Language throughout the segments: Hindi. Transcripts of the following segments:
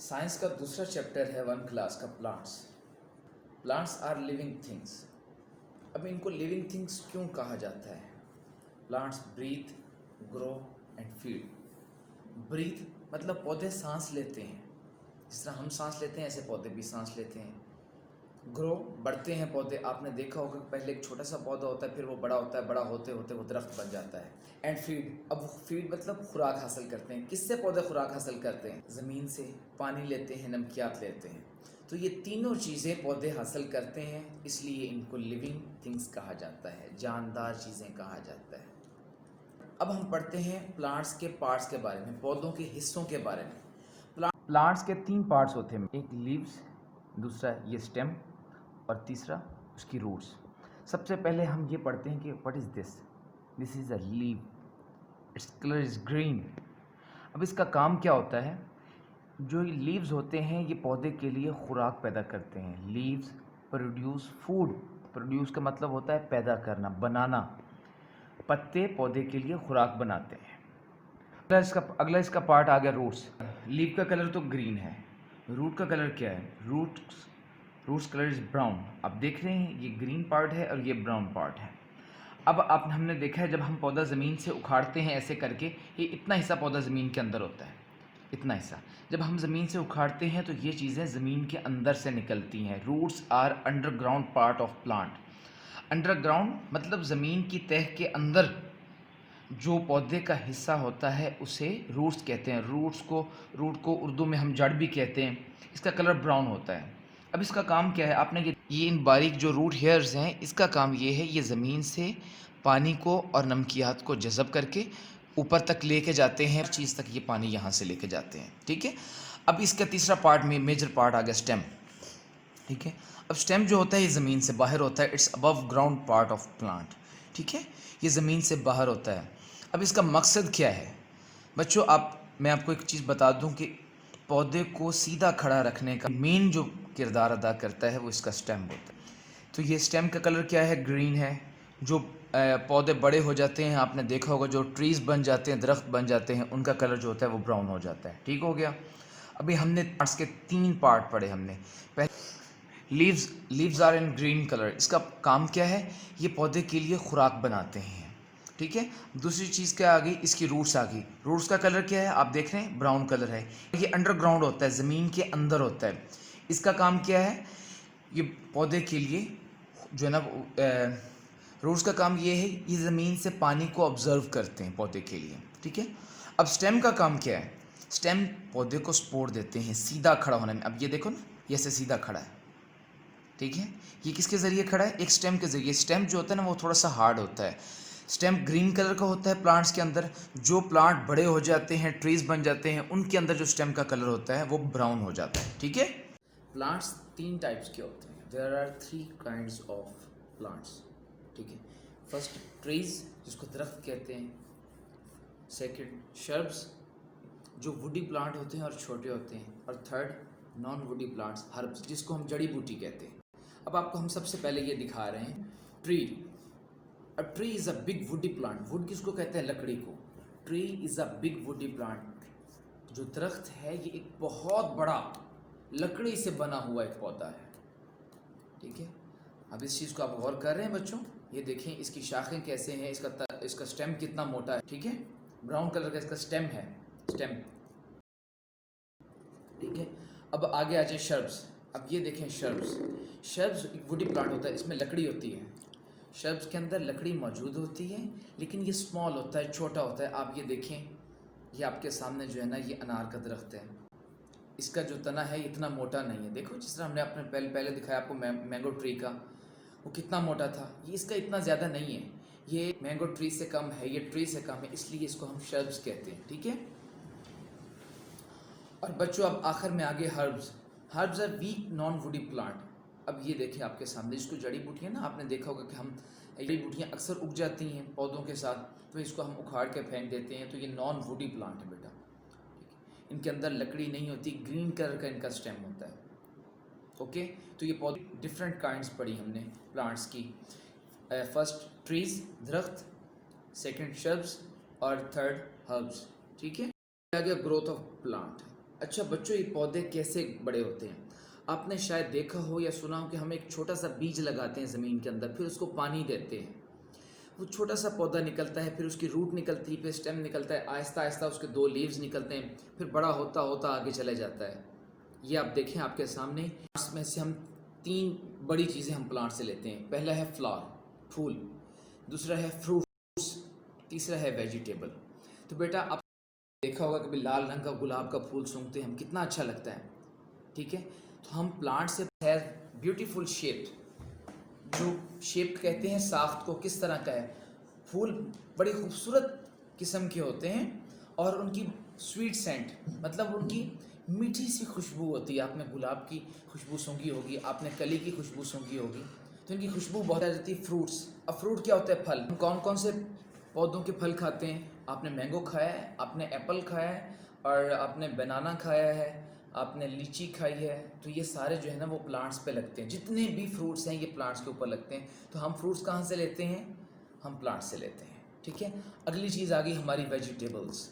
साइंस का दूसरा चैप्टर है 1 क्लास का plants. Plants are living things. अब इनको लिविंग थिंग्स क्यों कहा जाता है? Plants breathe, grow and feed. Breathe मतलब पौधे सांस लेते हैं, जिस तरह हम सांस लेते हैं ऐसे पौधे भी सांस लेते हैं। ग्रो बढ़ते हैं पौधे, आपने देखा होगा पहले एक छोटा सा पौधा होता है, फिर वो बड़ा होता है, बड़ा होते होते वो दरख्त बन जाता है। एंड फीड, अब फीड मतलब खुराक हासिल करते हैं। किससे पौधे खुराक हासिल करते हैं? ज़मीन से, पानी लेते हैं, नमकियात लेते हैं। तो ये तीनों चीज़ें पौधे हासिल करते हैं, इसलिए इनको लिविंग थिंग्स कहा जाता है, जानदार चीज़ें कहा जाता है। अब हम पढ़ते हैं प्लांट्स के पार्ट्स के बारे में, पौधों के हिस्सों के बारे में। प्लांट्स के 3 पार्ट्स होते हैं, एक लीव्स, दूसरा ये स्टेम और तीसरा उसकी रूट्स। सबसे पहले हम ये पढ़ते हैं कि what is this. This is a leave, its colour is green. अब इसका काम क्या होता है? जो लीव्स होते हैं ये पौधे के लिए खुराक पैदा करते हैं। Leaves produce food. प्रोड्यूस का मतलब होता है पैदा करना, बनाना। पत्ते पौधे के लिए खुराक बनाते हैं। अगला इसका पार्ट आ गया रूट्स। लीव का कलर तो ग्रीन है, रूट का कलर क्या है? Roots colour is brown. आप देख रहे हैं ये ग्रीन पार्ट है और ये ब्राउन पार्ट है। अब आप हमने देखा है जब हम पौधा ज़मीन से उखाड़ते हैं ऐसे करके, ये इतना हिस्सा पौधा ज़मीन के अंदर होता है, इतना हिस्सा। जब हम ज़मीन से उखाड़ते हैं तो ये चीज़ें ज़मीन के अंदर से निकलती हैं। Roots are underground part of plant. Underground मतलब ज़मीन की तह के अंदर जो पौधे का हिस्सा होता है उसे रूट्स कहते हैं। रूट को उर्दू में हम जड़ भी कहते हैं। इसका कलर ब्राउन होता है। अब इसका काम क्या है? आपने ये इन बारीक जो रूट हेयर्स हैं, इसका काम ये है, ये ज़मीन से पानी को और नमकियात को जज़ब करके ऊपर तक लेके जाते हैं। हर चीज़ तक ये पानी यहाँ से लेके जाते हैं, ठीक है। अब इसका तीसरा पार्ट में मेजर पार्ट आ गया स्टेम, ठीक है। अब स्टेम जो होता है ये ज़मीन से बाहर होता है, it's above ground part of plant, ठीक है। ये ज़मीन से बाहर होता है। अब इसका मकसद क्या है बच्चों? मैं आपको एक चीज़ बता दूं कि पौधे को सीधा खड़ा रखने का मेन जो किरदार अदा करता है वो इसका स्टेम होता है। तो ये स्टेम का कलर क्या है? ग्रीन है। जो पौधे बड़े हो जाते हैं, आपने देखा होगा जो ट्रीज़ बन जाते हैं, दरख्त बन जाते हैं, उनका कलर जो होता है वो ब्राउन हो जाता है, ठीक हो गया। अभी हमने पार्ट्स के 3 पार्ट पढ़े हमने। पहले leaves are in green colour. इसका काम क्या है? ये पौधे के लिए खुराक बनाते हैं, ठीक है। दूसरी चीज़ क्या आ गई? इसकी रूट्स आ गई। रूट्स का कलर क्या है? आप देख रहे हैं ब्राउन कलर है। ये अंडरग्राउंड होता है, ज़मीन के अंदर होता है। इसका काम क्या है? ये पौधे के लिए जो है ना, रूट्स का काम ये है, ये ज़मीन से पानी को ऑब्जर्व करते हैं पौधे के लिए, ठीक है। अब स्टेम का काम क्या है? स्टेम पौधे को सपोर्ट देते हैं सीधा खड़ा होने में। अब ये देखो ना, ये ऐसे सीधा खड़ा है, ठीक है। ये किसके ज़रिए खड़ा है? एक स्टेम के ज़रिए। स्टेम जो होता है ना वो थोड़ा सा हार्ड होता है। स्टेम ग्रीन कलर का होता है प्लांट्स के अंदर। जो प्लांट बड़े हो जाते हैं, ट्रीज बन जाते हैं, उनके अंदर जो स्टेम का कलर होता है वो ब्राउन हो जाता है, ठीक है। प्लांट्स 3 टाइप्स के होते हैं। There are 3 kinds of plants, ठीक है। फर्स्ट ट्रीज, जिसको दरख्त कहते हैं। सेकंड शर्ब्स, जो वुडी प्लांट होते हैं और छोटे होते हैं। और third non woody plants, herbs, जिसको हम जड़ी बूटी कहते हैं। अब आपको हम सबसे पहले ये दिखा रहे हैं tree. A tree is a big woody plant. Would किसको कहते हैं? लकड़ी को। Tree is a big woody plant. जो दरख्त है ये एक बहुत बड़ा लकड़ी से बना हुआ एक पौधा है, ठीक है। अब इस चीज़ को आप गौर कर रहे हैं बच्चों? ये देखें इसकी शाखें कैसे हैं, इसका स्टेम कितना मोटा है, ठीक है। ब्राउन कलर का इसका स्टेम है, स्टेम, ठीक है। अब आगे आ जाए शर्ब्स। अब ये देखें शर्ब्स। शर्ब्स एक वुडी प्लांट होता है, इसमें लकड़ी होती है। शर्ब्स के अंदर लकड़ी मौजूद होती है, लेकिन ये स्मॉल होता है, छोटा होता है। आप ये देखें, ये आपके सामने जो है ना, ये अनार का दरख्त है। इसका जो तना है इतना मोटा नहीं है। देखो जिस तरह हमने अपने पहले दिखाया आपको मैंगो ट्री का, वो कितना मोटा था। ये इसका इतना ज़्यादा नहीं है, ये मैंगो ट्री से कम है, ये ट्री से कम है, इसलिए इसको हम शर्ब्स कहते हैं, ठीक है। और बच्चों अब आखिर में आगे herbs. Herbs are weak non woody plant. अब ये देखें आपके सामने, इसको जड़ी बूटियाँ ना, आपने देखा होगा कि हम जड़ी बूटियाँ अक्सर उग जाती हैं पौधों के साथ, तो इसको हम उखाड़ के फेंक देते हैं। तो ये नॉन वुडी प्लांट है बेटा, इनके अंदर लकड़ी नहीं होती, ग्रीन कलर का इनका स्टेम होता है, ओके। तो ये पौधे डिफरेंट काइंड्स पढ़ी हमने प्लांट्स की। फर्स्ट ट्रीज, दरख्त, सेकंड शर्ब्स और थर्ड हर्ब्स, ठीक है। आ गया ग्रोथ ऑफ प्लांट। अच्छा बच्चों, ये पौधे कैसे बड़े होते हैं? आपने शायद देखा हो या सुना हो कि हम एक छोटा सा बीज लगाते हैं ज़मीन के अंदर, फिर उसको पानी देते हैं। वो छोटा सा पौधा निकलता है, फिर उसकी रूट निकलती है, फिर स्टेम निकलता है, आहिस्ता आहिस्ता उसके 2 लीव्स निकलते हैं, फिर बड़ा होता होता आगे चले जाता है। ये आप देखें आपके सामने। इसमें से हम 3 बड़ी चीज़ें हम प्लांट से लेते हैं। पहला है फ्लावर, फूल, दूसरा है फ्रूट्स, तीसरा है वेजिटेबल। तो बेटा आप देखा होगा कभी लाल रंग का गुलाब का फूल सूंघते हम, कितना अच्छा लगता है, ठीक है। तो हम प्लांट से है ब्यूटीफुल शेप, जो शेप कहते हैं साख्त को, किस तरह का है। फूल बड़ी खूबसूरत किस्म के होते हैं और उनकी स्वीट सेंट, मतलब उनकी मीठी सी खुशबू होती है। आपने गुलाब की खुशबू सूंघी होगी, आपने कली की खुशबू सूंघी होगी, तो इनकी खुशबू बहुत आ जाती है। फ्रूट्स, अब फ्रूट क्या होता है? फल। हम कौन कौन से पौधों के फल खाते हैं? आपने मैंगो खाया है, आपने एप्पल खाया है, और आपने बनाना खाया है, आपने लीची खाई है। तो ये सारे जो है ना वो प्लांट्स पे लगते हैं। जितने भी फ्रूट्स हैं ये प्लांट्स के ऊपर लगते हैं। तो हम फ्रूट्स कहाँ से लेते हैं? हम प्लांट से लेते हैं, ठीक है। अगली चीज़ आ गई हमारी वेजिटेबल्स,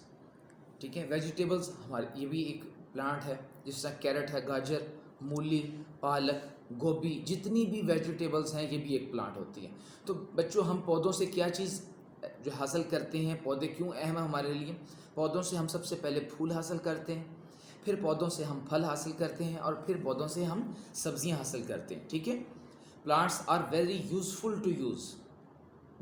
ठीक है। वेजिटेबल्स हमारे, ये भी एक प्लांट है, जिस तरह कैरेट है, गाजर, मूली, पालक, गोभी, जितनी भी वेजिटेबल्स हैं ये भी एक प्लांट होती है। तो बच्चों हम पौधों से क्या चीज़ जो हासिल करते हैं, पौधे क्यों अहम है हमारे लिए? पौधों से हम सबसे पहले फूल हासिल करते हैं, फिर पौधों से हम फल हासिल करते हैं, और फिर पौधों से हम सब्जियां हासिल करते हैं, ठीक है। Plants are very useful to use.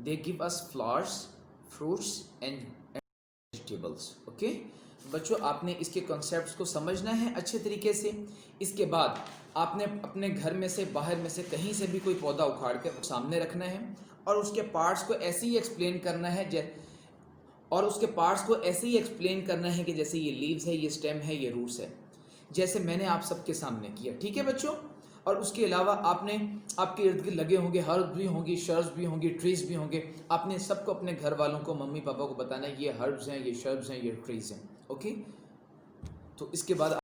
They give us flowers, fruits and vegetables, okay. बच्चों आपने इसके कॉन्सेप्ट्स को समझना है अच्छे तरीके से। इसके बाद आपने अपने घर में से, बाहर में से, कहीं से भी कोई पौधा उखाड़ कर सामने रखना है, और उसके पार्ट्स को ऐसे ही एक्सप्लेन करना है कि जैसे ये लीव्स है, ये स्टेम है, ये रूट्स है, जैसे मैंने आप सबके सामने किया, ठीक है बच्चों। और उसके अलावा आपने, आपके इर्द गिर्द लगे होंगे हर्ब्स भी होंगी, शर्ब्स भी होंगी, ट्रीज भी होंगे। आपने सबको, अपने घर वालों को, मम्मी पापा को बताना है ये हर्ब्स हैं, ये शर्ब्स हैं, ये ट्रीज हैं, ओके। तो इसके बाद